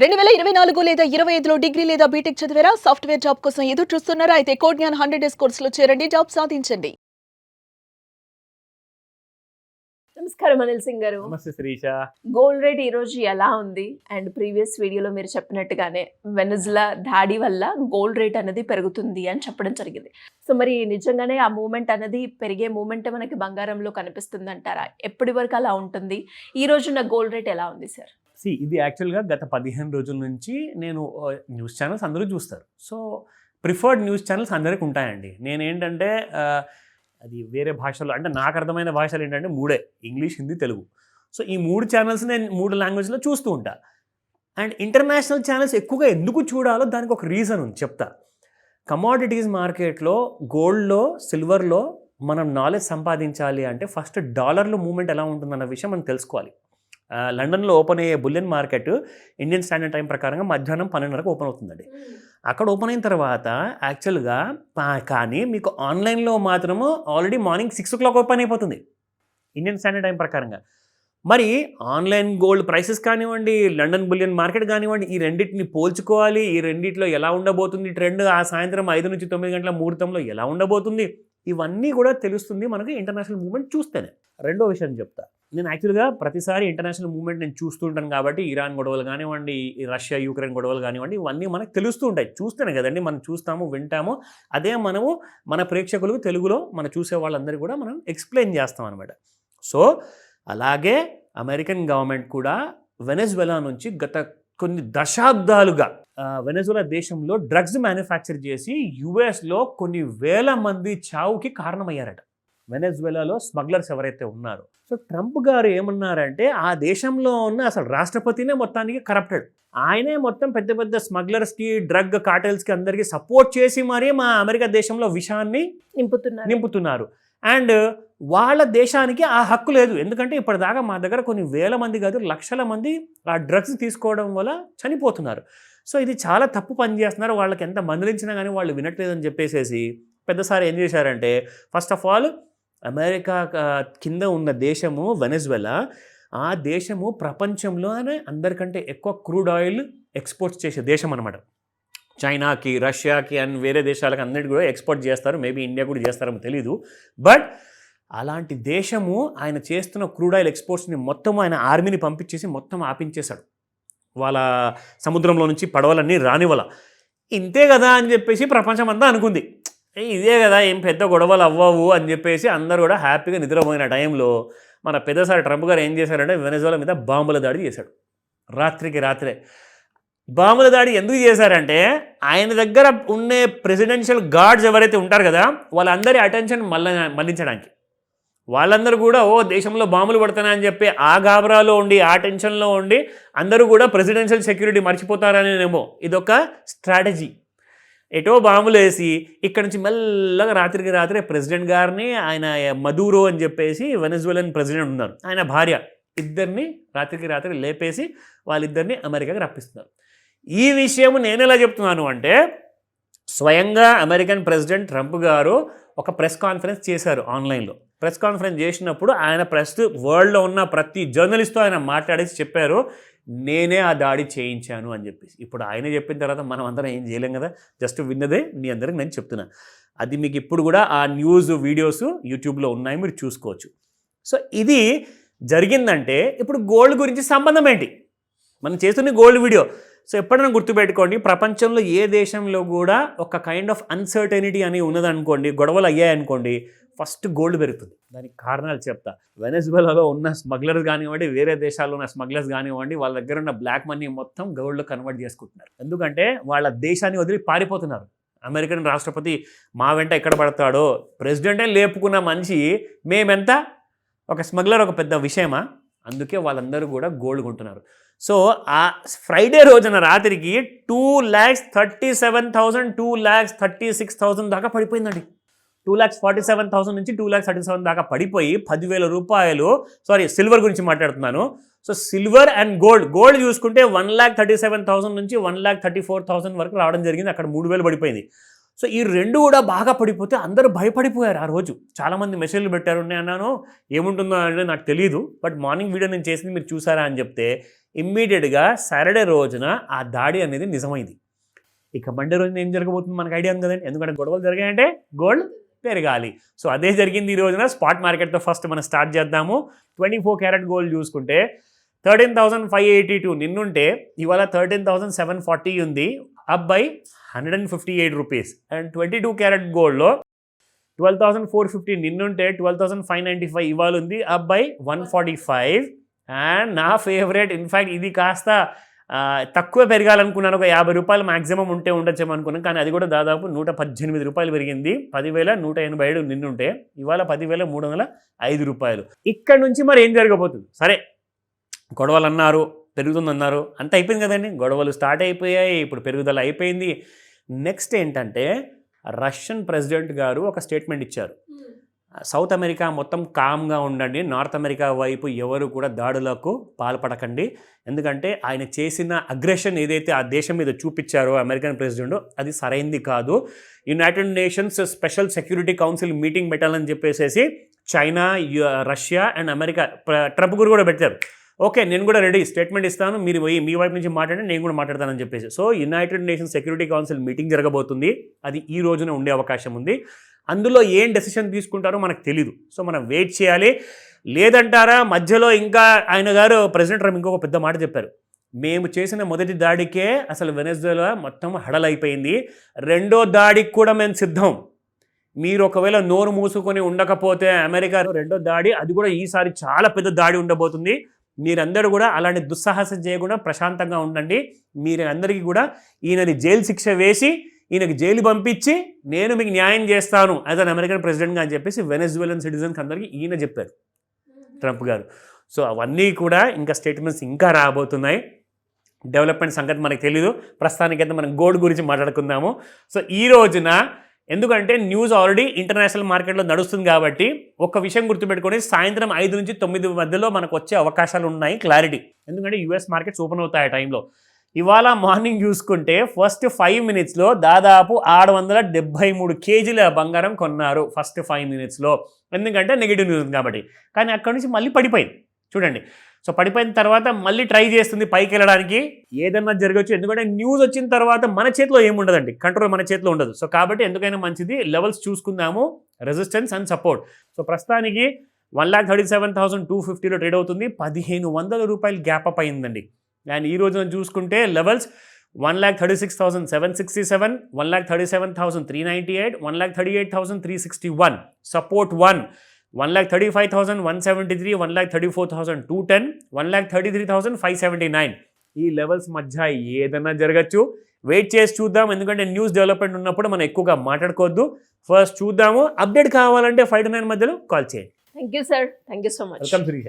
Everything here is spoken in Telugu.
2024 లేదా 25లో డిగ్రీ లేదా బీటెక్ చదివారా? సాఫ్ట్‌వేర్ జాబ్ కోసం ఎదురు చూస్తున్నారా? అయితే కోడ్ జ్ఞాన్ 100 డేస్ కోర్సులో చేరండి. జాబ్ సాధించండి. నమస్కారం అనిల్ సింగ్ గారు. నమస్తే శిరీష. గోల్డ్ రేట్ ఈ రోజు ఎలా ఉంది? అండ్ ప్రీవియస్ వీడియోలో మీరు చెప్పినట్టుగానే వెనెజులా దాడి వల్ల గోల్డ్ రేట్ అనేది పెరుగుతుంది అని చెప్పడం జరిగింది. సో మరి నిజంగానే ఆ మూమెంట్ అనేది పెరిగే మూమెంటే మనకి బంగారంలో కనిపిస్తుంది అంటారా? ఎప్పటి వరకు అలా ఉంటుంది? ఈ రోజున్న గోల్డ్ రేట్ ఎలా ఉంది సార్? ఇది యాక్చువల్గా గత 15 రోజుల నుంచి నేను న్యూస్ ఛానల్స్ అందరూ చూస్తారు. సో ప్రిఫర్డ్ న్యూస్ ఛానల్స్ అందరికి ఉంటాయండి. నేనేంటంటే అది వేరే భాషలో అంటే నాకు అర్థమైన భాషలు ఏంటంటే మూడే: ఇంగ్లీష్, హిందీ, తెలుగు. సో ఈ 3 ఛానల్స్ నేను 3 లాంగ్వేజ్లో చూస్తూ ఉంటా. అండ్ ఇంటర్నేషనల్ ఛానల్స్ ఎక్కువగా ఎందుకు చూడాలో దానికి ఒక రీజన్ ఉంది, చెప్తా. కమోడిటీస్ మార్కెట్లో గోల్డ్లో, సిల్వర్లో మనం నాలెడ్జ్ సంపాదించాలి అంటే ఫస్ట్ డాలర్లో మూవ్మెంట్ ఎలా ఉంటుందన్న విషయం మనం తెలుసుకోవాలి. లండన్లో ఓపెన్ అయ్యే bullion market Indian standard time ప్రకారంగా మధ్యాహ్నం 12:30కు ఓపెన్ అవుతుందండి. అక్కడ ఓపెన్ అయిన తర్వాత యాక్చువల్గా కానీ మీకు ఆన్లైన్లో మాత్రము ఆల్రెడీ మార్నింగ్ 6 o'clock ఓపెన్ అయిపోతుంది ఇండియన్ స్టాండర్డ్ టైం ప్రకారంగా. మరి ఆన్లైన్ గోల్డ్ ప్రైసెస్ కానివ్వండి, లండన్ బులియన్ మార్కెట్ కానివ్వండి, ఈ రెండింటిని పోల్చుకోవాలి. ఈ రెండిట్లో ఎలా ఉండబోతుంది ట్రెండ్, ఆ సాయంత్రం 5 నుంచి 9 గంటల ముహూర్తంలో ఎలా ఉండబోతుంది, ఇవన్నీ కూడా తెలుస్తుంది మనకి ఇంటర్నేషనల్ మూవ్మెంట్ చూస్తేనే. రెండో విషయం చెప్తా. నేను యాక్చువల్గా ప్రతిసారి ఇంటర్నేషనల్ మూవ్మెంట్ నేను చూస్తుంటాను కాబట్టి ఇరాన్ గొడవలు కానివ్వండి, రష్యా యుక్రెయిన్ గొడవలు కానివ్వండి, ఇవన్నీ మనకు తెలుస్తూ ఉంటాయి. చూస్తేనే కదండి మనం చూస్తాము, వింటాము. అదే మనము మన ప్రేక్షకులకు తెలుగులో మన చూసే వాళ్ళందరికీ కూడా మనం ఎక్స్ప్లెయిన్ చేస్తాం అనమాట. సో అలాగే అమెరికన్ గవర్నమెంట్ కూడా వెనెజులా నుంచి గత కొన్ని దశాబ్దాలుగా వెనెజులా దేశంలో డ్రగ్స్ మ్యానుఫ్యాక్చర్ చేసి యుఎస్లో కొన్ని వేల మంది చావుకి కారణమయ్యారట. వెనెజులాలో స్మగ్లర్స్ ఎవరైతే ఉన్నారో. సో ట్రంప్ గారు ఏమన్నారంటే ఆ దేశంలో ఉన్న అసలు రాష్ట్రపతినే మొత్తానికి కరప్టెడ్. ఆయనే మొత్తం పెద్ద పెద్ద స్మగ్లర్స్కి, డ్రగ్ కార్టెల్స్కి అందరికీ సపోర్ట్ చేసి మరీ మా అమెరికా దేశంలో విషాన్ని నింపుతున్నారు. అండ్ వాళ్ళ దేశానికి ఆ హక్కు లేదు. ఎందుకంటే ఇప్పటిదాకా మా దగ్గర కొన్ని వేల మంది కాదు, లక్షల మంది ఆ డ్రగ్స్ తీసుకోవడం వల్ల చనిపోతున్నారు. సో ఇది చాలా తప్పు పని చేస్తున్నారు. వాళ్ళకి ఎంత మందలించినా కానీ వాళ్ళు వినట్లేదని చెప్పేసి పెద్దసారి ఏం చేశారంటే, ఫస్ట్ ఆఫ్ ఆల్ అమెరికా కింద ఉన్న దేశము వెనెజులా, ఆ దేశము ప్రపంచంలోనే అందరికంటే ఎక్కువ క్రూడ్ ఆయిల్ ఎక్స్పోర్ట్స్ చేసే దేశం అనమాట. చైనాకి, రష్యాకి అండ్ వేరే దేశాలకు అన్నిటి కూడా ఎక్స్పోర్ట్ చేస్తారు. మేబీ ఇండియా కూడా చేస్తారో తెలీదు. బట్ అలాంటి దేశము ఆయన చేస్తున్న క్రూడ్ ఆయిల్ ఎక్స్పోర్ట్స్ని మొత్తం ఆయన ఆర్మీని పంపించేసి మొత్తం ఆపించేశాడు. వాళ్ళ సముద్రంలో నుంచి పడవలన్నీ రానివ్వాల. ఇంతే కదా అని చెప్పేసి ప్రపంచం అంతా అనుకుంది. ఇదే కదా, ఏం పెద్ద గొడవలు అవ్వవు అని చెప్పేసి అందరూ కూడా హ్యాపీగా నిద్రపోయిన టైంలో మన పెద్దసారి ట్రంప్ గారు ఏం చేశారంటే వెనెజులా మీద బాంబుల దాడి చేశాడు. రాత్రికి రాత్రే బాంబుల దాడి ఎందుకు చేశారంటే ఆయన దగ్గర ఉండే ప్రెసిడెన్షియల్ గార్డ్స్ ఎవరైతే ఉంటారు కదా, వాళ్ళందరి అటెన్షన్ మళ్ళించడానికి. వాళ్ళందరూ కూడా దేశంలో బాంబులు పడుతున్నాయని చెప్పి ఆ గాబరాలో ఉండి, ఆ టెన్షన్లో ఉండి అందరూ కూడా ప్రెసిడెన్షియల్ సెక్యూరిటీ మర్చిపోతారనేమో ఇదొక స్ట్రాటజీ. ఎటో బాంబులు వేసి ఇక్కడ నుంచి మెల్లగా రాత్రికి రాత్రే ప్రెసిడెంట్ గారిని, ఆయన మదూరో అని చెప్పేసి వెనెజులాన్ ప్రెసిడెంట్ ఉన్నారు, ఆయన భార్య, ఇద్దరిని రాత్రికి రాత్రి లేపేసి వాళ్ళిద్దరిని అమెరికాకి రప్పిస్తున్నారు. ఈ విషయం నేను ఎలా చెప్తున్నాను అంటే, స్వయంగా అమెరికన్ ప్రెసిడెంట్ ట్రంప్ గారు ఒక ప్రెస్ కాన్ఫరెన్స్ చేశారు ఆన్లైన్లో. ప్రెస్ కాన్ఫరెన్స్ చేసినప్పుడు ఆయన వరల్డ్లో ఉన్న ప్రతి జర్నలిస్ట్తో ఆయన మాట్లాడేసి చెప్పారు, నేనే ఆ దాడి చేయించాను అని చెప్పేసి. ఇప్పుడు ఆయన చెప్పిన తర్వాత మనం అందరం ఏం చేయలేం కదా, జస్ట్ విన్నదే మీ అందరికి నేను చెప్తున్నా. అది మీకు ఇప్పుడు కూడా ఆ న్యూస్ వీడియోస్ యూట్యూబ్లో ఉన్నాయి, మీరు చూసుకోవచ్చు. సో ఇది జరిగిందంటే ఇప్పుడు గోల్డ్ గురించి సంబంధం ఏంటి? మనం చేస్తున్న గోల్డ్ వీడియో. సో ఎప్పుడైనా గుర్తుపెట్టుకోండి, ప్రపంచంలో ఏ దేశంలో కూడా ఒక కైండ్ ఆఫ్ అన్సర్టెనిటీ అని ఉన్నదనుకోండి, గొడవలు అయ్యాయనుకోండి, ఫస్ట్ గోల్డ్ పెరుగుతుంది. దానికి కారణాలు చెప్తా. వెనెజులాలో ఉన్న స్మగ్లర్స్ కానివ్వండి, వేరే దేశాల్లో ఉన్న స్మగ్లర్స్ కానివ్వండి, వాళ్ళ దగ్గర ఉన్న బ్లాక్ మనీ మొత్తం గోల్డ్లో కన్వర్ట్ చేసుకుంటున్నారు. ఎందుకంటే వాళ్ళ దేశాన్ని వదిలి పారిపోతున్నారు. అమెరికన్ రాష్ట్రపతి మా వెంట ఎక్కడ పడతాడో, ప్రెసిడెంటే లేపుకున్న మనిషి మేమెంత, ఒక స్మగ్లర్ ఒక పెద్ద విషయమా? అందుకే వాళ్ళందరూ కూడా గోల్డ్ కొంటున్నారు. సో ఆ ఫ్రైడే రోజున రాత్రికి 2,37,000 2,36,000 దాకా పడిపోయిందండి. 2,47,000 నుంచి 2,37,000 దాకా పడిపోయి 10,000 రూపాయలు, సిల్వర్ గురించి మాట్లాడుతున్నాను. సో సిల్వర్ అండ్ గోల్డ్ చూసుకుంటే 1,37,000 నుంచి 1,34,000 వరకు రావడం జరిగింది. అక్కడ 3,000 పడిపోయింది. సో ఈ రెండు కూడా బాగా పడిపోతే అందరూ భయపడిపోయారు. ఆ రోజు చాలామంది మెసేజ్లు పెట్టారు. నేను అన్నాను ఏముంటుందో అంటే నాకు తెలియదు, బట్ మార్నింగ్ వీడియో నేను చేసింది మీరు చూసారా అని చెప్తే, ఇమ్మీడియట్గా సాటర్డే రోజున ఆ దాడి అనేది నిజమైంది. ఇక మండే రోజున ఏం జరగబోతుంది మనకు ఐడియా ఉంది కదండి, ఎందుకంటే గొడవలు జరిగాయంటే గోల్డ్ పెరగాలి. సో అదే జరిగింది ఈ రోజున. స్పాట్ మార్కెట్తో ఫస్ట్ మనం స్టార్ట్ చేద్దాము. 24 క్యారెట్ గోల్డ్ చూసుకుంటే 13,582 నిన్నుంటే ఇవాళ 13,740 ఉంది, up by 158 rupees. And 22 carrot గోల్డ్లో 12,450 నిన్నుంటే 12,595 ఇవాళ ఉంది, అప్ బై 145. అండ్ నా ఫేవరెట్, ఇన్ఫ్యాక్ట్ ఇది కాస్త తక్కువ పెరగాలనుకున్నాను, ఒక 50 రూపాయలు మ్యాక్సిమం ఉంటే ఉండొచ్చేమో అనుకున్నాను, కానీ అది కూడా దాదాపు 118 రూపాయలు పెరిగింది. 10,187 నిన్నుంటే ఇవాళ 10,305 రూపాయలు. ఇక్కడ నుంచి మరి ఏం జరగబోతుంది? సరే, గొడవలు అన్నారు, పెరుగుతుందన్నారు, అంత అయిపోయింది కదండి. గొడవలు స్టార్ట్ అయిపోయాయి, ఇప్పుడు పెరుగుదల అయిపోయింది. నెక్స్ట్ ఏంటంటే రష్యన్ ప్రెసిడెంట్ గారు ఒక స్టేట్మెంట్ ఇచ్చారు. సౌత్ అమెరికా మొత్తం కామ్గా ఉండండి, నార్త్ అమెరికా వైపు ఎవరు కూడా దాడులకు పాల్పడకండి, ఎందుకంటే ఆయన చేసిన అగ్రెషన్ ఏదైతే ఆ దేశం మీద చూపించారో అమెరికన్ ప్రెసిడెంట్, అది సరైంది కాదు. United Nations special security council meeting పెట్టాలని చెప్పేసి China, Russia and America Trump గురు కూడా పెట్టారు. ఓకే, నేను కూడా రెడీ, స్టేట్మెంట్ ఇస్తాను, మీరు మీ వైపు నుంచి మాట్లాడండి, నేను కూడా మాట్లాడతానని చెప్పేసి. So United nations security council meeting జరగబోతుంది, అది ఈ రోజున ఉండే అవకాశం ఉంది. అందులో ఏం డెసిషన్ తీసుకుంటారో మనకు తెలీదు. సో మనం వెయిట్ చేయాలి. లేదంటారా మధ్యలో ఇంకా ఆయన గారు ప్రెసిడెంట్ ట్రంప్ ఇంకొక పెద్ద మాట చెప్పారు. మేము చేసిన మొదటి దాడికే అసలు వెనెజులా మొత్తం హడలైపోయింది, రెండో దాడికి కూడా మేము సిద్ధం. మీరు ఒకవేళ నోరు మూసుకొని ఉండకపోతే అమెరికా రెండో దాడి, అది కూడా ఈసారి చాలా పెద్ద దాడి ఉండబోతుంది. మీరందరూ కూడా అలాంటి దుస్సాహసం చేయకుండా ప్రశాంతంగా ఉండండి. మీరందరికీ కూడా ఈయనని జైలు శిక్ష వేసి ఈయనకి జైలు పంపించి నేను మీకు న్యాయం చేస్తాను యాజ్ అన్ అమెరికన్ ప్రెసిడెంట్గా అని చెప్పేసి వెనెజువెలన్ సిటిజన్స్ అందరికీ ఈయన చెప్పారు, ట్రంప్ గారు. సో అవన్నీ కూడా ఇంకా స్టేట్మెంట్స్ ఇంకా రాబోతున్నాయి. డెవలప్మెంట్ సంగతి మనకు తెలీదు. ప్రస్తుతానికైతే మనం గోల్డ్ గురించి మాట్లాడుకుందాము. సో ఈ రోజున ఎందుకంటే న్యూస్ ఆల్రెడీ ఇంటర్నేషనల్ మార్కెట్లో నడుస్తుంది కాబట్టి ఒక విషయం గుర్తుపెట్టుకొని, సాయంత్రం 5 నుంచి 9 మధ్యలో మనకు వచ్చే అవకాశాలు ఉన్నాయి, క్లారిటీ. ఎందుకంటే యూఎస్ మార్కెట్స్ ఓపెన్ అవుతాయి ఆ టైంలో. ఇవాళ మార్నింగ్ చూసుకుంటే ఫస్ట్ 5 మినిట్స్లో దాదాపు 673 కేజీల బంగారం కొన్నారు ఫస్ట్ 5 మినిట్స్లో, ఎందుకంటే నెగిటివ్ న్యూస్ కాబట్టి. కానీ అక్కడి నుంచి మళ్ళీ పడిపోయింది చూడండి. సో పడిపోయిన తర్వాత మళ్ళీ ట్రై చేస్తుంది పైకి వెళ్ళడానికి, ఏదన్నా జరగచ్చు. ఎందుకంటే న్యూస్ వచ్చిన తర్వాత మన చేతిలో ఏముండదండి, కంట్రోల్ మన చేతిలో ఉండదు. సో కాబట్టి ఎందుకైనా మంచిది లెవెల్స్ చూసుకుందాము, రెసిస్టెన్స్ అండ్ సపోర్ట్. సో ప్రస్తుతానికి 1,37,250లో ట్రేడ్ అవుతుంది, 1,500 రూపాయలు గ్యాప్ అప్ అయిందండి. అండ్ ఈ రోజున చూసుకుంటే లెవెల్స్ 1,36,767, 1,37,398, 1,38,361, సపోర్ట్ 1,35,173, 1,34,210, 1,33,579. ఈ లెవెల్స్ మధ్య ఏదైనా జరగచ్చు. వెయిట్ చేసి చూద్దాం, ఎందుకంటే న్యూస్ డెవలప్మెంట్ ఉన్నప్పుడు మనం ఎక్కువగా మాట్లాడుకోవద్దు. ఫస్ట్ చూద్దాము. అప్డేట్ కావాలంటే 5 to 9 మధ్యలో కాల్ చేయండి. Thank you sir, thank you so much. Welcome Srisha.